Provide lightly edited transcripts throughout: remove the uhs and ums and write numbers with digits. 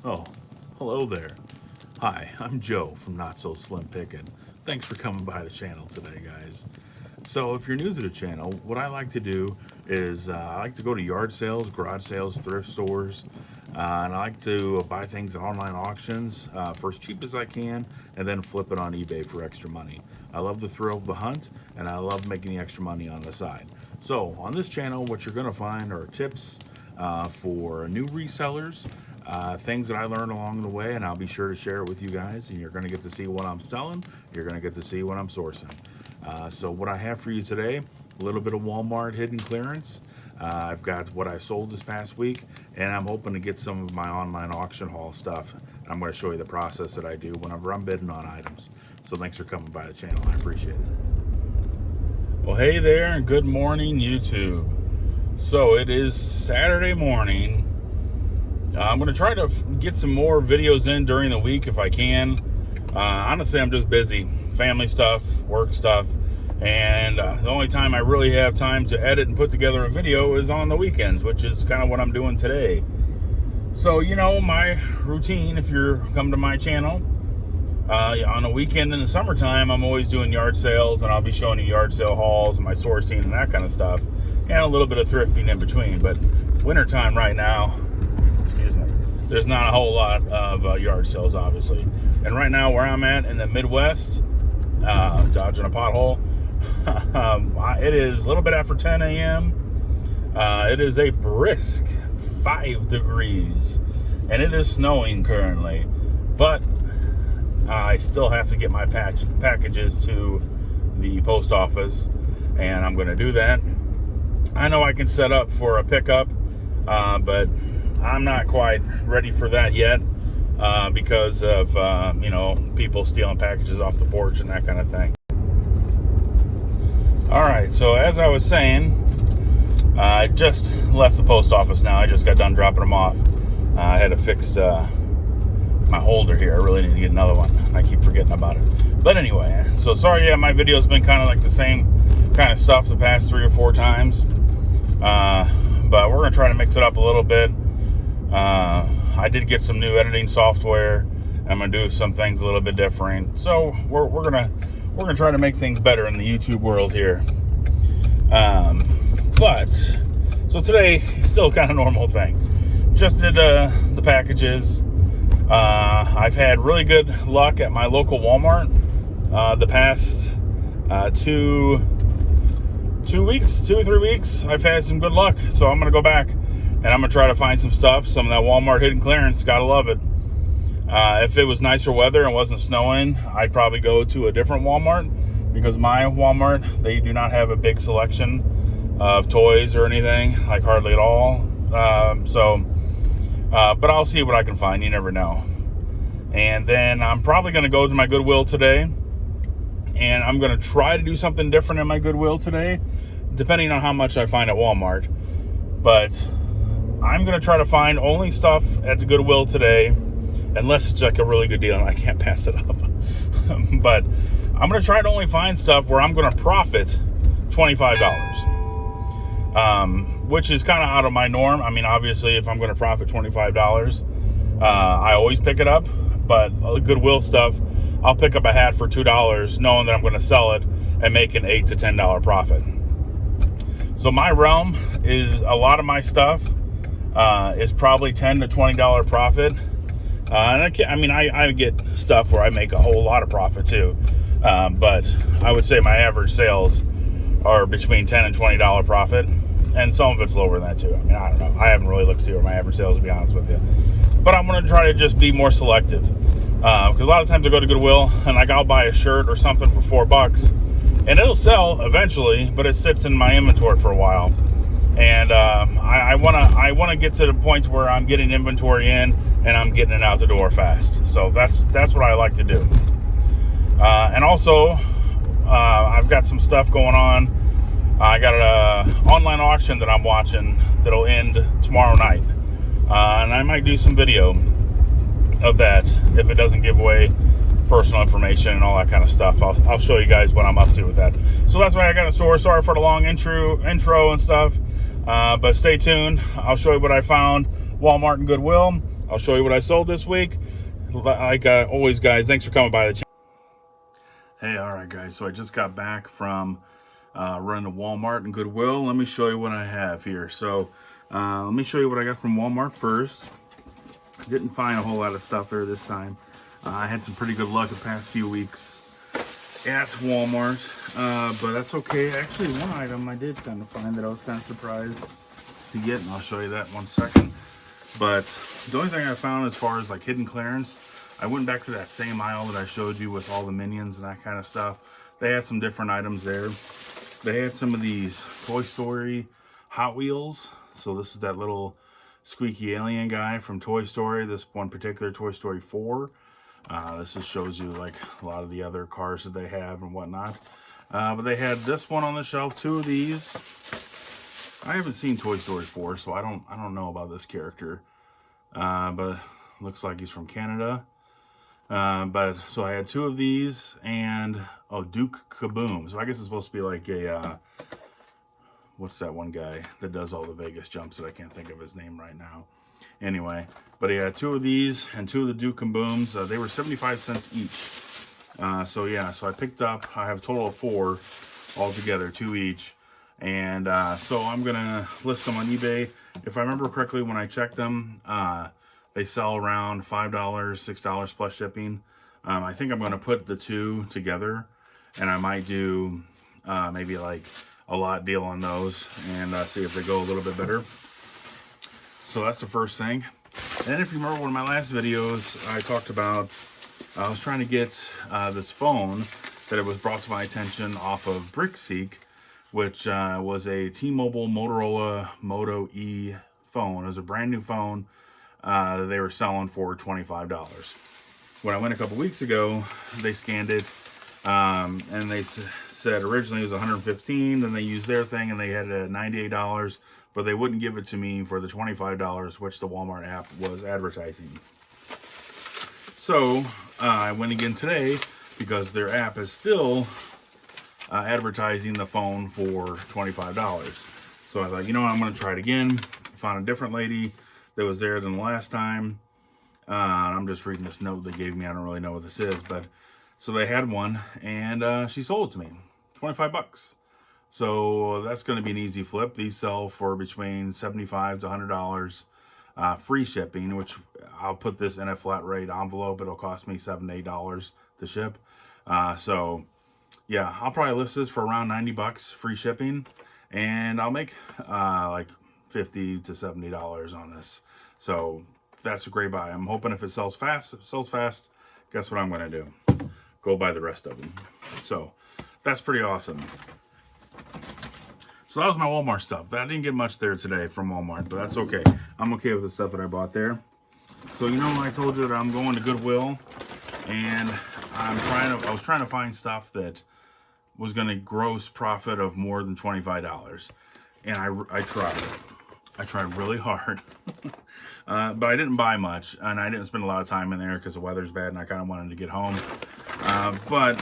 Oh, hello there. Hi, I'm Joe from Not So Slim Pickin'. Thanks for coming by the channel today, guys. So if you're new to the channel, what I like to do is I like to go to yard sales, garage sales, thrift stores, and I like to buy things at online auctions for as cheap as I can and then flip it on eBay for extra money. I love the thrill of the hunt and I love making the extra money on the side. So on this channel, what you're going to find are tips for new resellers, things that I learned along the way, and I'll be sure to share it with you guys, and you're going to get to see what I'm selling, you're going to get to see what I'm sourcing. So what I have for you today, a little bit of Walmart hidden clearance. I've got what I sold this past week, and I'm hoping to get some of my online auction haul stuff. I'm going to show you the process that I do whenever I'm bidding on items. So thanks for coming by the channel. I appreciate it. Well, hey there, and good morning, YouTube. So it is Saturday morning. I'm going to try to get some more videos in during the week if I can. Honestly, I'm just busy. Family stuff, work stuff. And the only time I really have time to edit and put together a video is on the weekends, which is kind of what I'm doing today. So, you know, my routine, if you're come to my channel, on a weekend in the summertime, I'm always doing yard sales, and I'll be showing you yard sale hauls and my sourcing and that kind of stuff, and a little bit of thrifting in between. But wintertime right now, there's not a whole lot of yard sales, obviously. And right now, where I'm at in the Midwest, dodging a pothole, it is a little bit after 10 a.m. It is a brisk 5 degrees, and it is snowing currently. But I still have to get my packages to the post office, and I'm going to do that. I know I can set up for a pickup, but I'm not quite ready for that yet because of, people stealing packages off the porch and that kind of thing. All right, so as I was saying, I just left the post office now. I just got done dropping them off. I had to fix my holder here. I really need to get another one. I keep forgetting about it. But anyway, so sorry, my video's been kind of like the same kind of stuff the past 3 or 4 times. But we're going to try to mix it up a little bit. I did get some new editing software. I'm gonna do some things a little bit different. So we're gonna try to make things better in the YouTube world here. But so today, still kind of normal thing. Just did the packages. I've had really good luck at my local Walmart the past 2 or 3 weeks. I've had some good luck, so I'm gonna go back. And I'm going to try to find some stuff, some of that Walmart hidden clearance. Gotta love it. If it was nicer weather and wasn't snowing, I'd probably go to a different Walmart, because my Walmart, they do not have a big selection of toys or anything, like hardly at all. But I'll see what I can find. You never know. And then I'm probably going to go to my Goodwill today, and I'm going to try to do something different in my Goodwill today, depending on how much I find at Walmart. But I'm going to try to find only stuff at the Goodwill today, unless it's like a really good deal and I can't pass it up. But I'm going to try to only find stuff where I'm going to profit $25, which is kind of out of my norm. I mean, obviously, if I'm going to profit $25, I always pick it up. But Goodwill stuff, I'll pick up a hat for $2, knowing that I'm going to sell it and make an $8 to $10 profit. So my realm is a lot of my stuff is probably $10 to $20 profit. And I get stuff where I make a whole lot of profit too. But I would say my average sales are between $10 and $20 profit. And some of it's lower than that too. I mean, I don't know. I haven't really looked to see where my average sales, to be honest with you. But I'm going to try to just be more selective. Because a lot of times I go to Goodwill and I'll buy a shirt or something for $4. And it'll sell eventually, but it sits in my inventory for a while. And I want to get to the point where I'm getting inventory in and I'm getting it out the door fast. So that's what I like to do. And also, I've got some stuff going on. I got an online auction that I'm watching that'll end tomorrow night. And I might do some video of that if it doesn't give away personal information and all that kind of stuff. I'll show you guys what I'm up to with that. So that's why I got in store. Sorry for the long intro and stuff. But stay tuned. I'll show you what I found, Walmart and Goodwill. I'll show you what I sold this week. Like always, guys, thanks for coming by the channel. Hey, all right, guys. So I just got back from running to Walmart and Goodwill. Let me show you what I have here. So let me show you what I got from Walmart first. Didn't find a whole lot of stuff there this time. I had some pretty good luck the past few weeks at Walmart, but that's okay. Actually, one item I did kind of find that I was kind of surprised to get, and I'll show you that in 1 second. But the only thing I found as far as like hidden clearance, I went back to that same aisle that I showed you with all the Minions and that kind of stuff. They had some different items there. They had some of these Toy Story Hot Wheels. So this is that little squeaky alien guy from Toy Story. This one particular, Toy Story 4. This just shows you like a lot of the other cars that they have and whatnot. But they had this one on the shelf, 2 of these. I haven't seen Toy Story 4, so I don't know about this character. But looks like he's from Canada. But so I had 2 of these and Duke Kaboom. So I guess it's supposed to be like a what's that one guy that does all the Vegas jumps that I can't think of his name right now. Anyway, but he had 2 of these and 2 of the Duke Kabooms. They were 75 cents each. So yeah, so I picked up, I have a total of 4 altogether, 2 each. And so I'm gonna list them on eBay. If I remember correctly, when I checked them, they sell around $5, $6 plus shipping. I think I'm gonna put the 2 together, and I might do maybe like a lot deal on those and see if they go a little bit better. So that's the first thing. And if you remember one of my last videos, I talked about I was trying to get this phone that it was brought to my attention off of BrickSeek, which was a T-Mobile Motorola Moto E phone. It was a brand new phone that they were selling for $25. When I went a couple weeks ago, they scanned it and they said originally it was $115, then they used their thing and they had it at $98, but they wouldn't give it to me for the $25, which the Walmart app was advertising. So I went again today because their app is still advertising the phone for $25. So I thought, you know what, I'm going to try it again. Found a different lady that was there than the last time. I'm just reading this note they gave me. I don't really know what this is, but so they had one and she sold it to me, 25 bucks. So that's going to be an easy flip. These sell for between $75 to $100, free shipping, which I'll put this in a flat rate envelope. It'll cost me $7 to $8 to ship. So yeah, I'll probably list this for around 90 bucks free shipping, and I'll make like $50 to $70 on this. So that's a great buy. I'm hoping if it sells fast, guess what I'm going to do? Go buy the rest of them. So that's pretty awesome. So that was my Walmart stuff. I didn't get much there today from Walmart, but that's okay. I'm okay with the stuff that I bought there. So you know, I told you that I'm going to Goodwill, and I was trying to find stuff that was going to gross profit of more than $25. And I tried really hard. But I didn't buy much, and I didn't spend a lot of time in there because the weather's bad and I kind of wanted to get home. But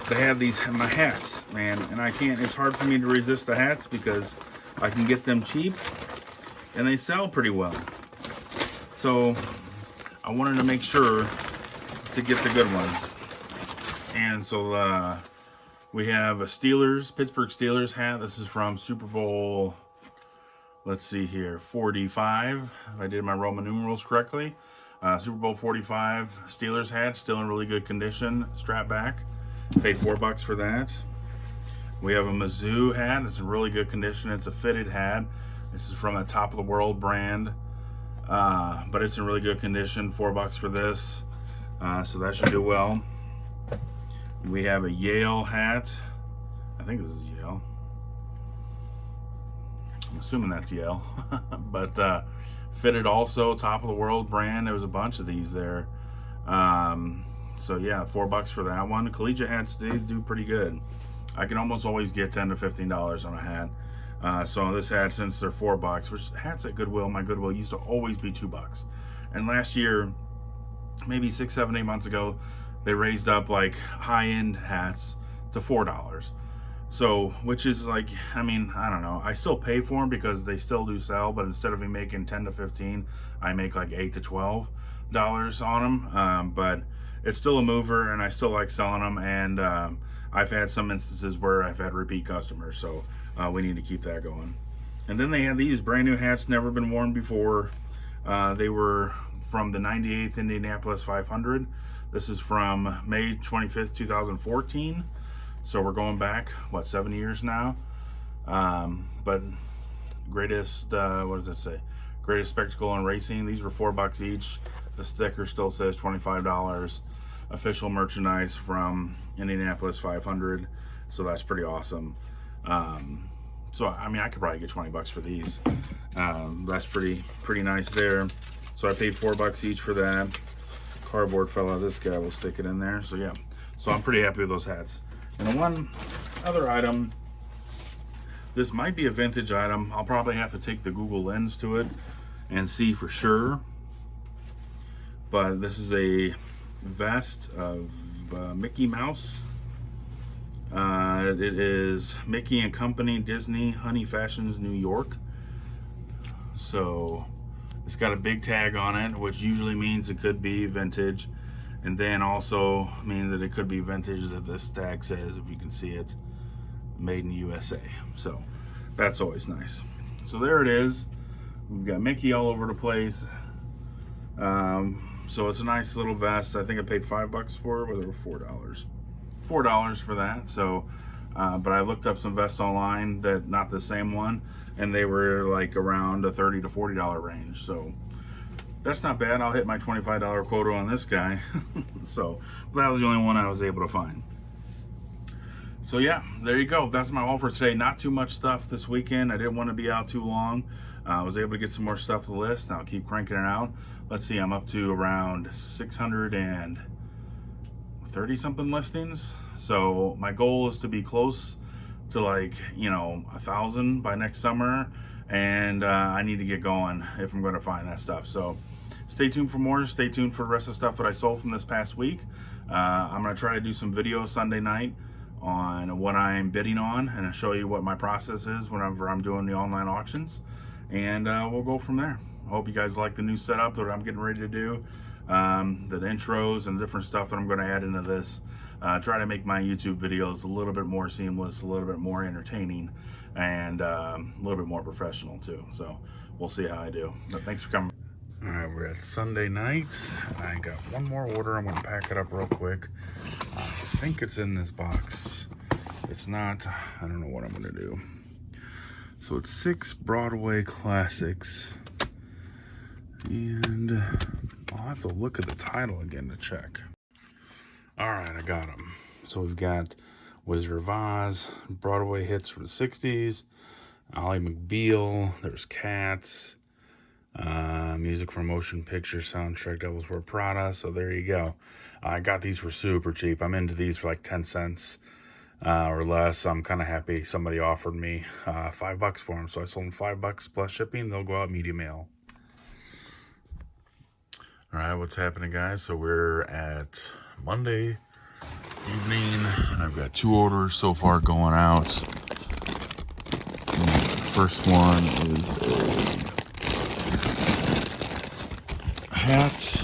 they have my hats, man, and it's hard for me to resist the hats because I can get them cheap and they sell pretty well. So I wanted to make sure to get the good ones. And so we have a Pittsburgh Steelers hat. This is from Super Bowl, let's see here, 45, if I did my Roman numerals correctly. Super Bowl 45 Steelers hat, still in really good condition, strap back. Paid $4 for that. We have a Mizzou hat. It's in really good condition. It's a fitted hat. This is from the Top of the World brand, but it's in really good condition. $4 for this, so that should do well. We have a Yale hat. I think this is Yale. I'm assuming that's Yale, but fitted also, Top of the World brand. There was a bunch of these there. So yeah, $4 for that one. Collegiate hats, they do pretty good. I can almost always get $10 to $15 on a hat. So this hat, since they're $4, which hats at Goodwill, my Goodwill used to always be $2. And last year, maybe 6, 7, 8 months ago, they raised up like high-end hats to $4. So, which is like, I mean, I don't know. I still pay for them because they still do sell, but instead of me making 10 to 15, I make like 8 to $12 on them. But it's still a mover, and I still like selling them. And I've had some instances where I've had repeat customers, so we need to keep that going. And then they had these brand new hats, never been worn before. They were from the 98th Indianapolis 500. This is from May 25th, 2014. So we're going back, what, 7 years now? But greatest, what does it say? Greatest spectacle in racing. These were $4 each. The sticker still says $25. Official merchandise from Indianapolis 500. So that's pretty awesome. So I mean, I could probably get $20 for these. That's pretty nice there. So I paid $4 each for that. Cardboard fell out. This guy will stick it in there. So yeah. So I'm pretty happy with those hats. And one other item, this might be a vintage item. I'll probably have to take the Google lens to it and see for sure. But this is a vest of Mickey Mouse. It is Mickey and Company, Disney, Honey Fashions, New York. So it's got a big tag on it, which usually means it could be vintage. And then also means that it could be vintage, that this tag says, if you can see it, made in USA. So that's always nice. So there it is. We've got Mickey all over the place. So it's a nice little vest. I think I paid $5 for it, or $4. $4 for that. So, but I looked up some vests online that that the same one, and they were like around a $30 to $40 range. So that's not bad. I'll hit my $25 quota on this guy. So that was the only one I was able to find. So yeah, there you go. That's my haul for today. Not too much stuff this weekend. I didn't want to be out too long. I was able to get some more stuff to the list. I'll keep cranking it out. Let's see, I'm up to around 630 something listings. So my goal is to be close to, like, 1,000 by next summer. And I need to get going if I'm going to find that stuff. So stay tuned for more. Stay tuned for the rest of the stuff that I sold from this past week. I'm going to try to do some videos Sunday night on what I'm bidding on, and I'll show you what my process is whenever I'm doing the online auctions. And we'll go from there. I hope you guys like the new setup that I'm getting ready to do. The intros and different stuff that I'm going to add into this. Try to make my YouTube videos a little bit more seamless, a little bit more entertaining, and a little bit more professional too. So we'll see how I do. But thanks for coming. All right, we're at Sunday night. I got one more order. I'm going to pack it up real quick. I think it's in this box. If it's not, I don't know what I'm going to do. So it's 6 Broadway Classics. And I'll have to look at the title again to check. All right, I got them. So we've got Wizard of Oz, Broadway hits from the 60s, Ally McBeal, there's Cats, music for motion picture soundtrack, Devil's Wear Prada. So there you go. I got these for super cheap. I'm into these for like 10 cents or less. I'm kind of happy somebody offered me $5 for them. So I sold them $5 plus shipping. They'll go out media mail. All right, what's happening, guys? So we're at Monday evening. I've got 2 orders so far going out. And the first one is a hat.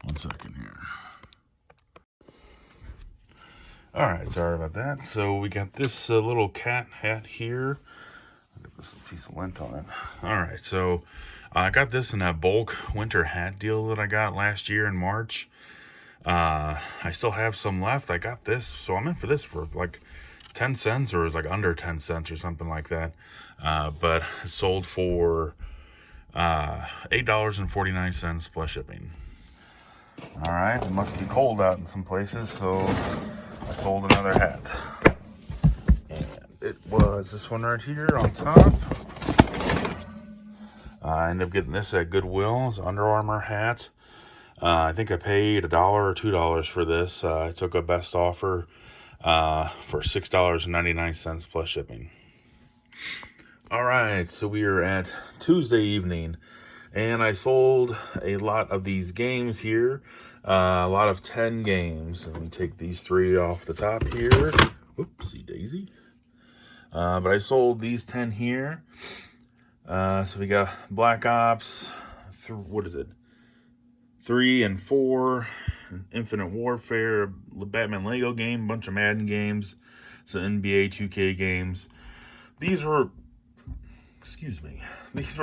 One second here. All right, sorry about that. So we got this little cat hat here. This piece of lint on it. All right, so I got this in that bulk winter hat deal that I got last year in March. I still have some left. I got this, so I'm in for this for like 10 cents, or it was like under 10 cents or something like that. But it sold for $8.49 plus shipping. All right, it must be cold out in some places, so I sold another hat. It was this one right here on top. I ended up getting this at Goodwill. It's an Under Armour hat. I think I paid $1 or $2 for this. I took a best offer for $6.99 plus shipping. All right, so we are at Tuesday evening, And I sold a lot of these games here, a lot of 10 games. Let me take these 3 off the top here. Oopsie daisy. But I sold these 10 here. So we got Black Ops, what is it? 3 and 4, Infinite Warfare, Batman Lego game, bunch of Madden games, some NBA 2K games. These were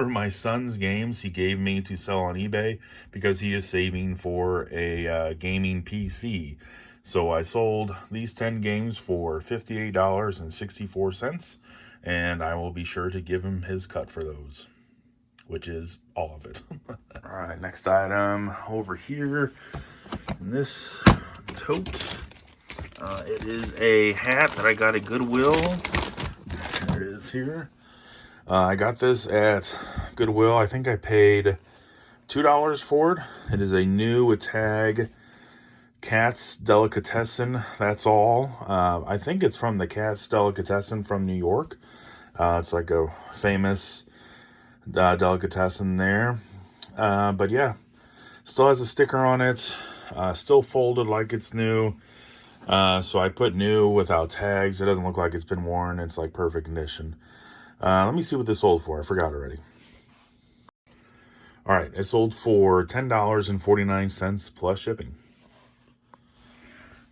my son's games he gave me to sell on eBay because he is saving for a gaming PC. So I sold these 10 games for $58.64, and I will be sure to give him his cut for those, which is all of it. All right, next item over here in this tote. It is a hat that I got at Goodwill. There it is here. I got this at Goodwill. I think I paid $2 for it. It is a new with tag Cat's Delicatessen. That's all. I think it's from the Cat's Delicatessen from New York. It's like a famous delicatessen there. But yeah, still has a sticker on it. Still folded like it's new. So I put new without tags. It doesn't look like it's been worn. It's like perfect condition. Let me see what this sold for. I forgot already. All right, it sold for $10.49 plus shipping.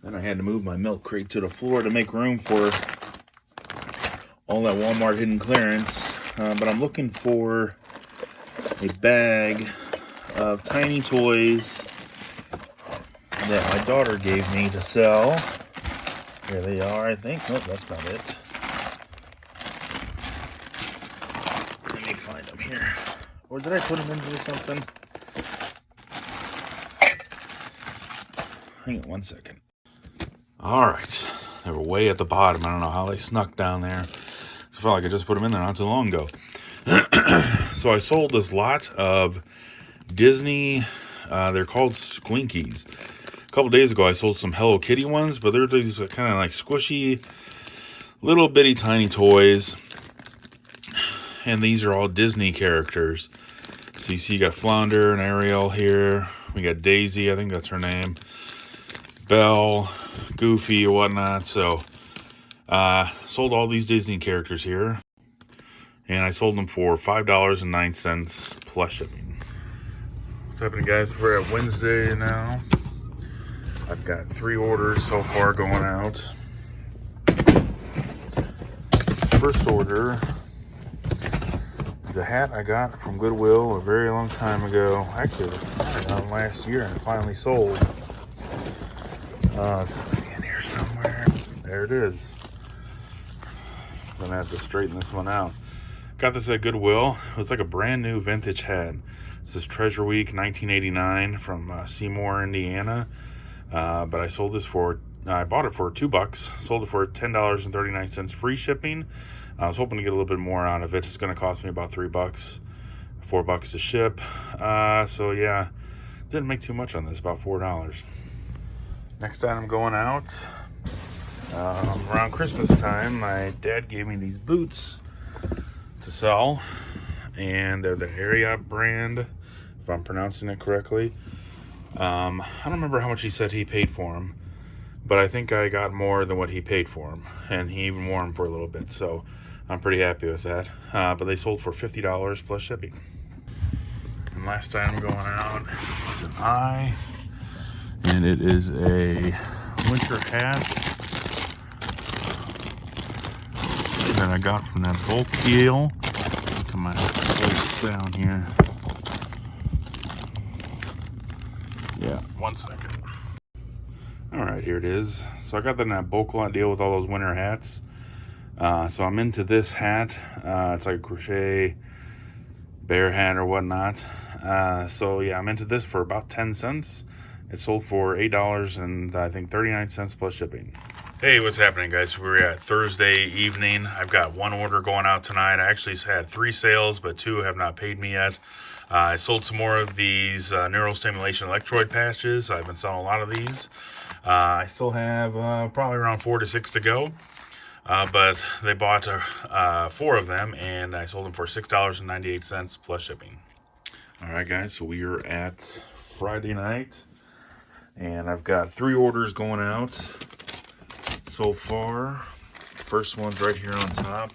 Then I had to move my milk crate to the floor to make room for all that Walmart hidden clearance. But I'm looking for a bag of tiny toys that my daughter gave me to sell. Here they are, I think. Nope, that's not it. Let me find them here. Or did I put them into something? Hang on one second. All right. They were way at the bottom. I don't know how they snuck down there. I felt like I just put them in there not too long ago. So I sold this lot of Disney, they're called Squinkies. A couple days ago I sold some Hello Kitty ones, but they're these kind of like squishy, little bitty tiny toys. And these are all Disney characters. So you see you got Flounder and Ariel here. We got Daisy, I think that's her name. Belle, Goofy, or whatnot. So sold all these Disney characters here. And I sold them for $5.09 plus shipping. What's happening, guys? We're at Wednesday now. I've got 3 orders so far going out. First order is a hat I got from Goodwill a very long time ago. Actually, I got it last year and it finally sold. It's gonna be in here somewhere. There it is. I'm gonna have to straighten this one out. Got this at Goodwill. It was like a brand new vintage hat. This is Treasure Week 1989 from Seymour, Indiana. But I sold this for, I bought it for $2. Sold it for $10.39 free shipping. I was hoping to get a little bit more out of it. It's going to cost me about $3, $4 to ship. So yeah, didn't make too much on this, about $4. Next item going out. Around Christmas time, my dad gave me these boots to sell. And they're the Harriot brand, if I'm pronouncing it correctly. I don't remember how much he said he paid for them, but I think I got more than what he paid for them, and he even wore them for a little bit, so I'm pretty happy with that. But they sold for $50 plus shipping. And last item going out is an eye, and it is a winter hat that I got from that bulk deal. Come on, hold it down here. Yeah, 1 second. All right, here it is. So I got that in that bulk lot deal with all those winter hats. So I'm into this hat. It's like a crochet bear hat or whatnot. So yeah, I'm into this for about 10 cents. It sold for $8 and I think 39 cents plus shipping. Hey, what's happening, guys? We're at Thursday evening. I've got 1 order going out tonight. I actually had 3 sales, but 2 have not paid me yet. I sold some more of these neurostimulation electrode patches. I've been selling a lot of these. I still have probably around 4 to 6 to go. But they bought 4 of them, and I sold them for $6.98 plus shipping. All right, guys, so we are at Friday night, and I've got 3 orders going out so far. First one's right here on top.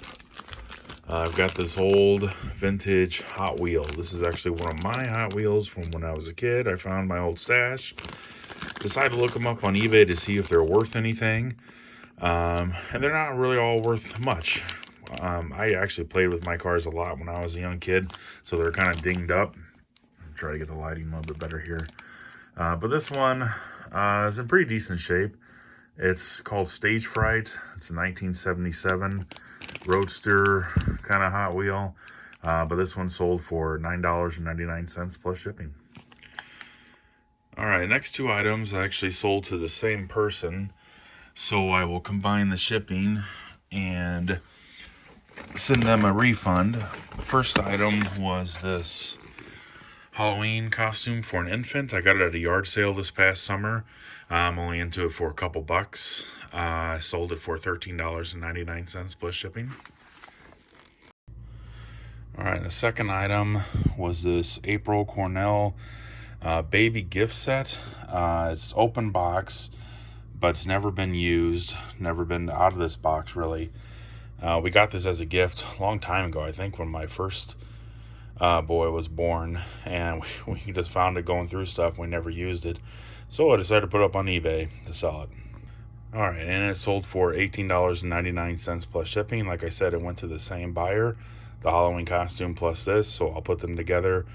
I've got this old vintage Hot Wheel. This is actually one of my Hot Wheels from when I was a kid. I found my old stash. Decided to look them up on eBay to see if they're worth anything. And they're not really all worth much. I actually played with my cars a lot when I was a young kid, so they're kind of dinged up. Try to get the lighting a little bit better here. But this one is in pretty decent shape. It's called Stage Fright. It's a 1977 Roadster kind of Hot Wheel. But this one sold for $9.99 plus shipping. All right, next 2 items I actually sold to the same person. So I will combine the shipping and send them a refund. The first item was this Halloween costume for an infant. I got it at a yard sale this past summer. I'm only into it for a couple bucks. I sold it for $13.99 plus shipping. All right, the second item was this April Cornell baby gift set. It's open box, but it's never been used, never been out of this box really. We got this as a gift a long time ago, I think when my first boy was born, and we just found it going through stuff. We never used it, so I decided to put it up on eBay to sell it. All right, and it sold for $18.99 plus shipping. Like I said, it went to the same buyer, the Halloween costume plus this, so I'll put them together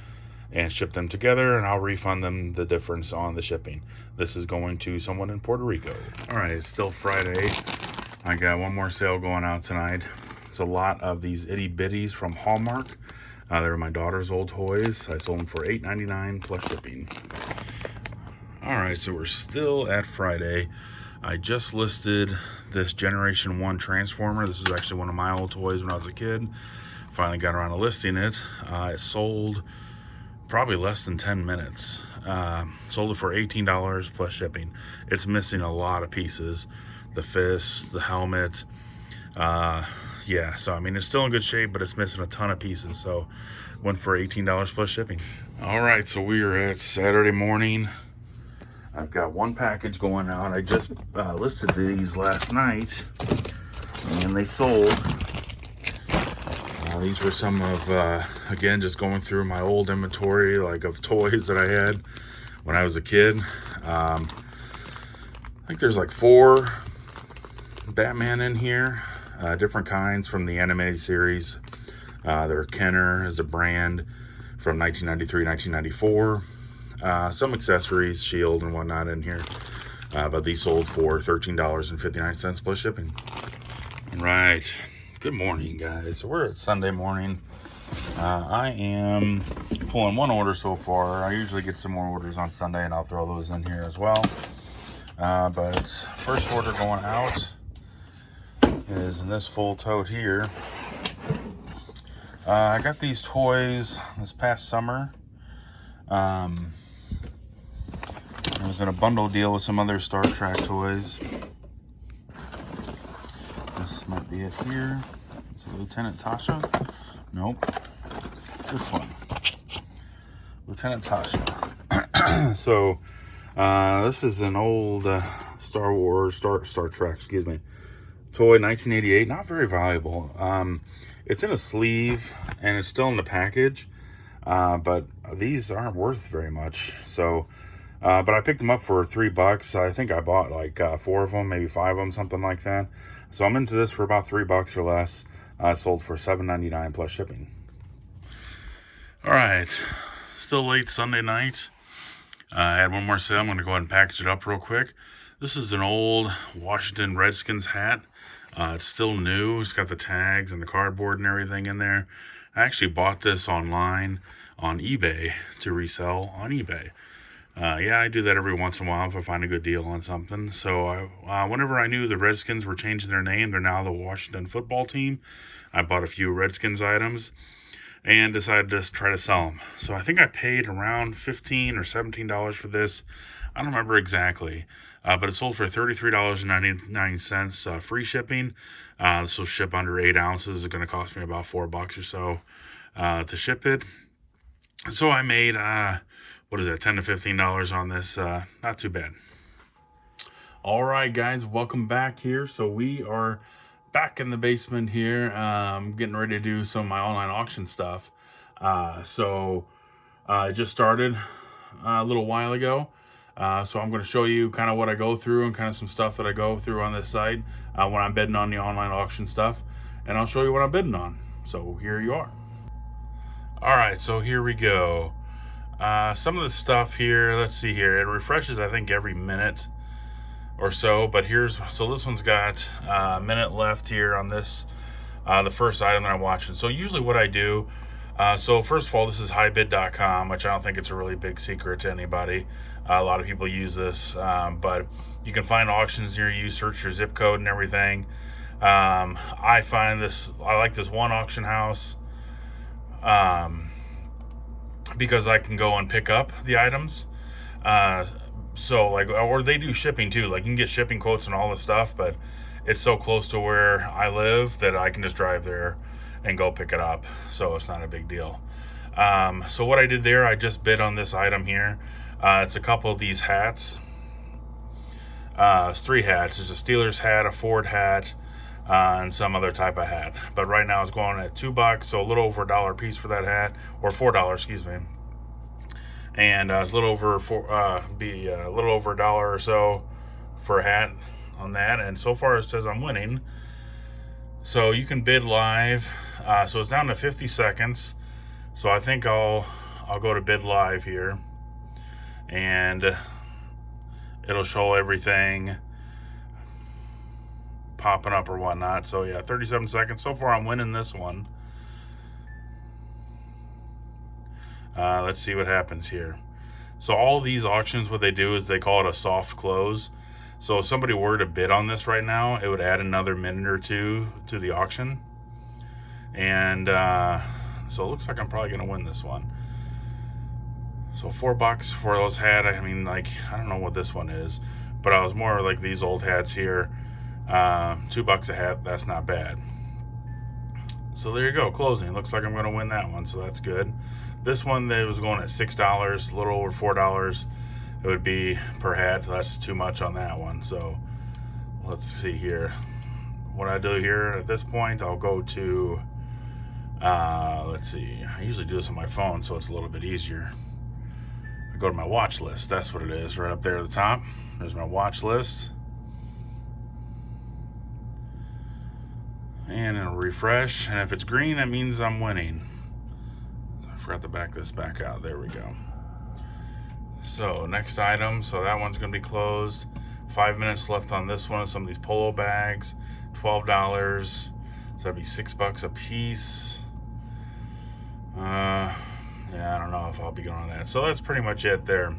and ship them together, and I'll refund them the difference on the shipping. This is going to someone in Puerto Rico. All right, it's still Friday. I got one more sale going out tonight. It's a lot of these itty bitties from Hallmark. They were my daughter's old toys. I sold them for $8.99 plus shipping. All right, so we're still at Friday. I just listed this Generation 1 Transformer. This is actually one of my old toys when I was a kid. Finally got around to listing it. It sold probably less than 10 minutes. Sold it for $18 plus shipping. It's missing a lot of pieces. The fist, the helmet, yeah, so I mean it's still in good shape, but it's missing a ton of pieces, so went for $18 plus shipping. All right, so we are at Saturday morning. I've got 1 package going out. I just listed these last night, and they sold. These were some of, again, just going through my old inventory, like of toys that I had when I was a kid. I think there's like 4 Batman in here. Different kinds from the animated series. There are Kenner as a brand from 1993, 1994. Some accessories, shield and whatnot in here. But these sold for $13.59 plus shipping. Right. Good morning, guys. So we're at Sunday morning. I am pulling 1 order so far. I usually get some more orders on Sunday, and I'll throw those in here as well. But first order going out is in this full tote here. I got these toys this past summer. It was in a bundle deal with some other Star Trek toys. This might be it here. Is it Lieutenant Tasha? Nope. This one. Lieutenant Tasha. So, this is an old Star Trek, excuse me, toy, 1988. Not very valuable. It's in a sleeve, and it's still in the package. But these aren't worth very much. So, but I picked them up for $3. I think I bought like 4 of them, maybe 5 of them, something like that. So I'm into this for about $3 or less. Sold for $7.99 plus shipping. All right, still late Sunday night. I had one more sale. I'm going to go ahead and package it up real quick. This is an old Washington Redskins hat. It's still new. It's got the tags and the cardboard and everything in there. I actually bought this online on eBay to resell on eBay. Yeah, I do that every once in a while if I find a good deal on something. So whenever I knew the Redskins were changing their name, they're now the Washington football team, I bought a few Redskins items and decided to try to sell them. So I think I paid around $15 or $17 for this. I don't remember exactly, but it sold for $33.99 free shipping. This will ship under 8 ounces. It's going to cost me about $4 or so to ship it. So I made, what is it, $10 to $15 on this. Not too bad. All right, guys, welcome back here. So we are back in the basement here, getting ready to do some of my online auction stuff. I just started a little while ago. So I'm going to show you kind of what I go through and kind of some stuff that I go through on this site when I'm bidding on the online auction stuff. And I'll show you what I'm bidding on. So here you are. All right, so here we go. Some of the stuff here, let's see here. It refreshes, I think, every minute or so. But so this one's got a minute left here on this, the first item that I'm watching. So usually what I do, so first of all, this is highbid.com, which I don't think it's a really big secret to anybody. A lot of people use this, but you can find auctions near you, search your zip code and everything. I like this one auction house because I can go and pick up the items. Or they do shipping too. Like, you can get shipping quotes and all this stuff, but it's so close to where I live that I can just drive there and go pick it up. So it's not a big deal. So what I did there, I just bid on this item here. It's a couple of these hats. It's 3 hats. There's a Steelers hat, a Ford hat, and some other type of hat. But right now it's going at $2, so a little over $1 a piece for that hat, or $4, excuse me. And it's a little over a little over $1 or so for a hat on that. And so far it says I'm winning. So you can bid live. So it's down to 50 seconds. So I think I'll go to bid live here, and it'll show everything popping up or whatnot. So yeah, 37 seconds. So far I'm winning this one. Let's see what happens here. So all these auctions, what they do is they call it a soft close. So if somebody were to bid on this right now, it would add another minute or two to the auction. And so it looks like I'm probably going to win this one. So $4 for those hats. I mean, like, I don't know what this one is, but I was more like these old hats here. $2 a hat, that's not bad. So there you go, closing. Looks like I'm going to win that one, so that's good. This one, that was going at $6, a little over $4 it would be per hat. That's too much on that one. So let's see here. What I do here at this point, I'll go to, let's see. I usually do this on my phone, so it's a little bit easier. I go to my watch list. That's what it is, right up there at the top. There's my watch list. And it'll refresh, and if it's green, that means I'm winning. I forgot to back this back out. There we go. So next item, so that one's going to be closed. 5 minutes left on this one. Some of these Polo Bags, $12. So that'd be $6 a piece. Yeah, I don't know if I'll be going on that. So that's pretty much it there.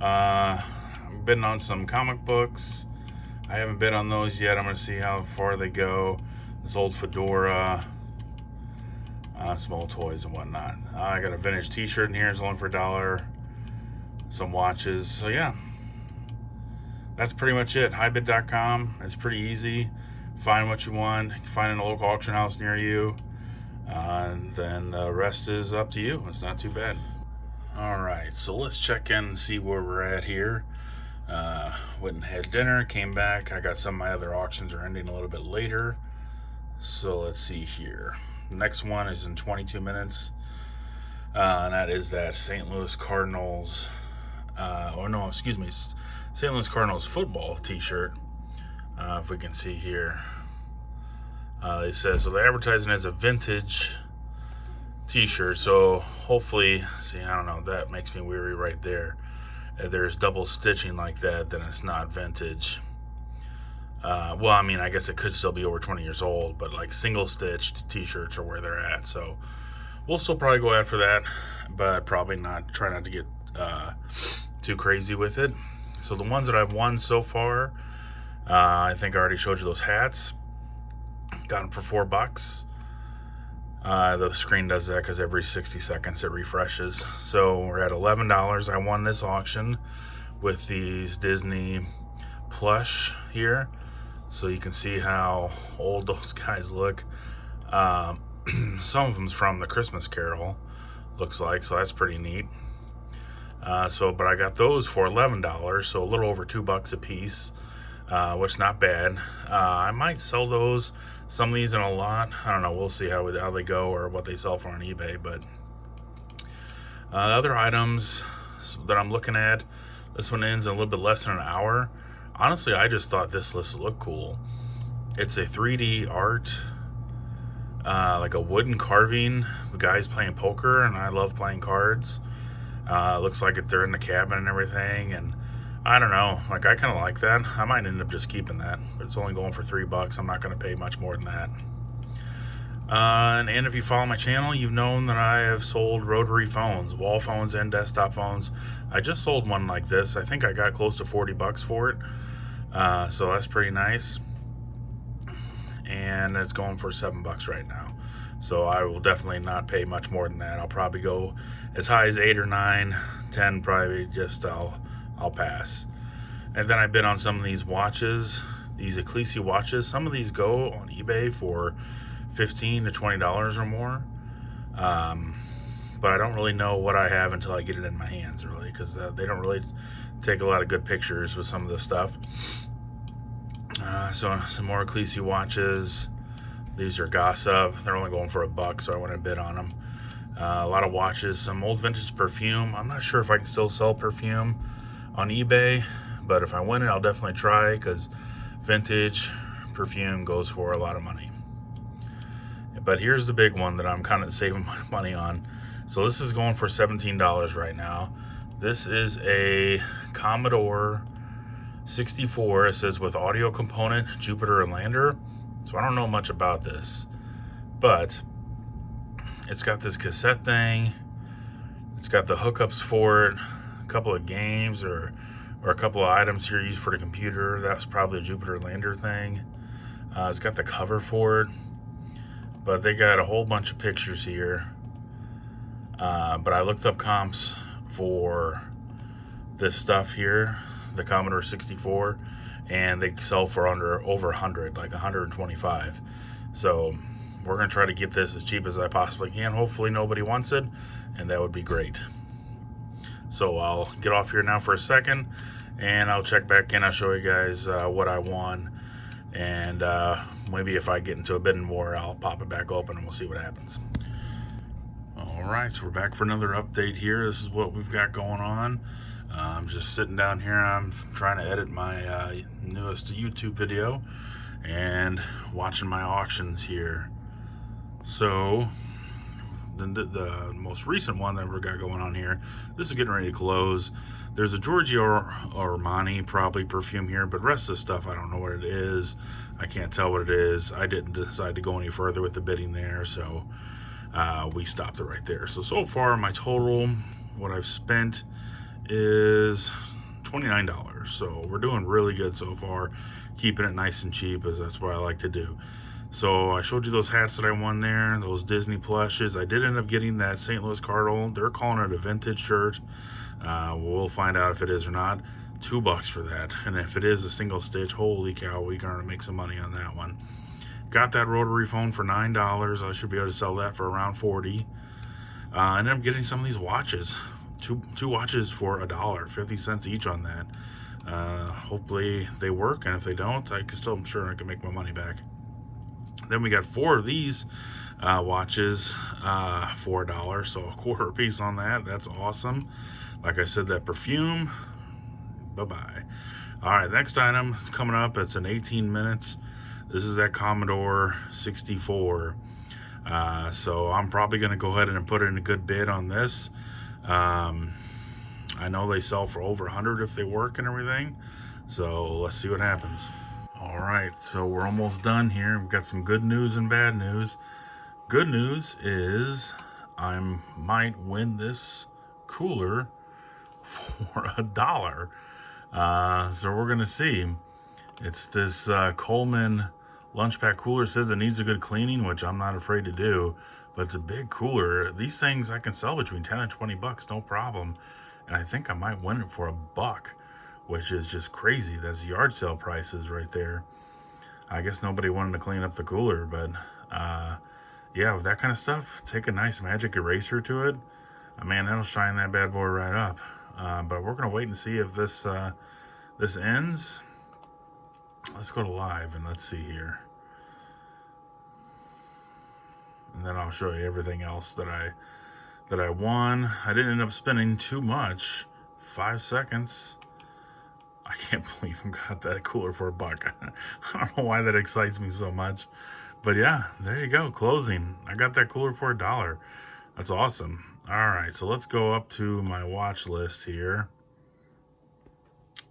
I'm bidding on some comic books. I haven't bid on those yet. I'm going to see how far they go. This old fedora, some old toys and whatnot. I got a vintage t-shirt in here. It's only for $1. Some watches. So yeah, that's pretty much it. Highbid.com. It's pretty easy. Find what you want. Find in a local auction house near you. And then the rest is up to you. It's not too bad. All right, so let's check in and see where we're at here. Went and had dinner, came back. I got some of my other auctions are ending a little bit later. So let's see here. Next one is in 22 minutes. And that is that St. Louis Cardinals, St. Louis Cardinals football t-shirt. If we can see here. It says, so they're advertising as a vintage t-shirt. So hopefully, see, I don't know, that makes me weary right there. If there's double stitching like that, then it's not vintage. Well, I mean, I guess it could still be over 20 years old, but like single stitched t-shirts are where they're at. So we'll still probably go after that, but probably not, try not to get too crazy with it. So the ones that I've won so far, I think I already showed you those hats. Got them for $4. The screen does that because every 60 seconds it refreshes. So we're at $11. I won this auction with these Disney plush here. So you can see how old those guys look. Some of them's from the Christmas Carol. looks like, so that's pretty neat. But I got those for $11, so a little over $2 a piece, which is not bad. I might sell those, some of these in a lot. I don't know, we'll see how they go or what they sell for on eBay. But other items that I'm looking at, this one ends in a little bit less than an hour. Honestly, I just thought this list looked cool. It's a 3D art, like a wooden carving. The guy's playing poker, and I love playing cards. Looks like they're in the cabin and everything, and I don't know, like I kind of like that. I might end up just keeping that, but it's only going for $3. I'm not going to pay much more than that. And if you follow my channel, you've known that I have sold rotary phones, wall phones and desktop phones. I just sold one like this. I think I got close to $40 for it, so that's pretty nice. And it's going for $7 right now. So I will definitely not pay much more than that. I'll probably go as high as 8 or 9, 10 probably. Just I'll pass. And then I bid on some of these watches, these Ecclesi watches. Some of these go on eBay for $15 to $20 or more. But I don't really know what I have until I get it in my hands, really, because they don't really take a lot of good pictures with some of this stuff. So some more Ecclesi watches. These are gossip. They're only going for $1, so I went and bid on them. A lot of watches, some old vintage Perfume. I'm not sure if I can still sell Perfume on eBay, but if I win it, I'll definitely try, because vintage Perfume goes for a lot of money. But here's the big one that I'm kind of saving my money on. So this is going for $17 right now. This is a Commodore 64. It says with audio component, Jupiter and Lander. So I don't know much about this, but it's got this cassette thing. It's got the hookups for it, a couple of games or a couple of items here used for the computer. That's probably a Jupiter Lander thing. It's got the cover for it, but they got a whole bunch of pictures here. But I looked up comps for this stuff here, the Commodore 64, and they sell for over 100, like 125. So we're gonna try to get this as cheap as I possibly can. Hopefully nobody wants it, and that would be great. So I'll get off here now for a second, and I'll check back in. I'll show you guys what I won, and maybe if I get into a bidding war, I'll pop it back open and we'll see what happens. All right, so we're back for another update here. This is what we've got going on. I'm just sitting down here. I'm trying to edit my newest YouTube video and watching my auctions here. So the most recent one that we've got going on here, this is getting ready to close. There's a Giorgio Armani probably Perfume here, but the rest of the stuff I don't know what it is. I can't tell what it is. I didn't decide to go any further with the bidding there, so we stopped it right there. So far my total, what I've spent is $29. So we're doing really good so far, keeping it nice and cheap, as that's what I like to do. So I showed you those hats that I won there, those Disney plushes. I did end up getting that St. Louis Cardinal. They're calling it a vintage shirt. We'll find out if it is or not. $2 for that, and if it is a single stitch, holy cow, we're gonna make some money on that one. Got that rotary phone for $9. I should be able to sell that for around $40. And I'm getting some of these watches. Two watches for $1, 50 cents each on that. Hopefully they work, and if they don't, I'm sure I can make my money back. Then we got 4 of these watches for $1, so a quarter a piece on that. That's awesome. Like I said, that Perfume, bye-bye. All right, next item is coming up. It's in 18 minutes. This is that Commodore 64. So I'm probably going to go ahead and put in a good bid on this. I know they sell for over 100 if they work and everything. So let's see what happens. All right, so we're almost done here. We've got some good news and bad news. Good news is I might win this cooler for $1. So we're gonna see. It's this Coleman lunch pack cooler. It says it needs a good cleaning, which I'm not afraid to do, but it's a big cooler. These things I can sell between 10 and 20 bucks, no problem. And I think I might win it for $1, which is just crazy. That's yard sale prices right there. I guess nobody wanted to clean up the cooler, but yeah, with that kind of stuff, take a nice magic eraser to it. Man, that'll shine that bad boy right up. But we're gonna wait and see if this this ends. Let's go to live and let's see here. And then I'll show you everything else that I won. I didn't end up spending too much. 5 seconds. I can't believe I got that cooler for $1. I don't know why that excites me so much. But yeah, there you go. Closing. I got that cooler for $1. That's awesome. Alright, so let's go up to my watch list here.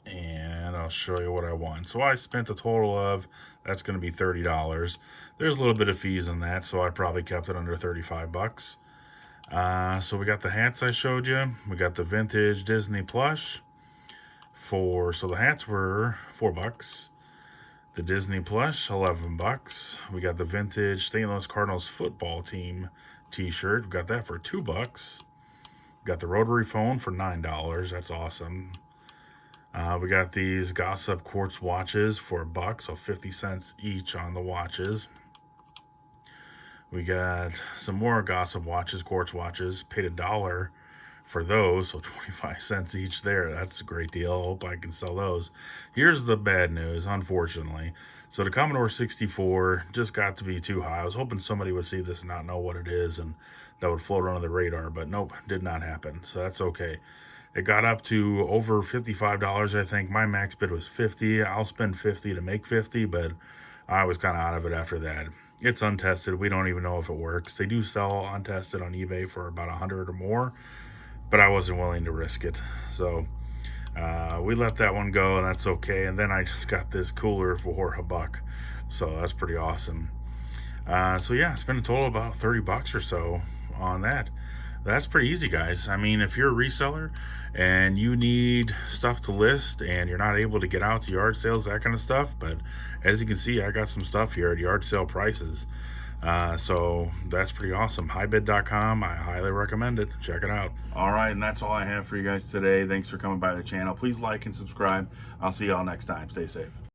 And I'll show you what I won. So I spent a total of, that's going to be $30. There's a little bit of fees on that, so I probably kept it under 35 bucks. So we got the hats I showed you. We got the vintage Disney plush so the hats were $4. The Disney plush, 11 bucks. We got the vintage St. Louis Cardinals football team t-shirt. We got that for $2. Got the rotary phone for $9. That's awesome. We got these Gossip quartz watches for $1, so 50 cents each on the watches. We got some more Gossip watches, quartz watches, paid $1 for those, so 25 cents each there. That's a great deal. Hope I can sell those. Here's the bad news, unfortunately. So the Commodore 64 just got to be too high. I was hoping somebody would see this and not know what it is, and that would float under the radar, but nope, did not happen. So that's okay. It got up to over $55, I think. My max bid was $50. I'll spend $50 to make $50, but I was kind of out of it after that. It's untested. We don't even know if it works. They do sell untested on eBay for about $100 or more, but I wasn't willing to risk it. So we let that one go, and that's okay. And then I just got this cooler for $1. So that's pretty awesome. So yeah, spent a total of about 30 bucks or so on that. That's pretty easy, guys. I mean, if you're a reseller and you need stuff to list and you're not able to get out to yard sales, that kind of stuff, but as you can see, I got some stuff here at yard sale prices. So that's pretty awesome. Highbid.com. I highly recommend it. Check it out. All right, and that's all I have for you guys today. Thanks for coming by the channel. Please like and subscribe. I'll see y'all next time. Stay safe.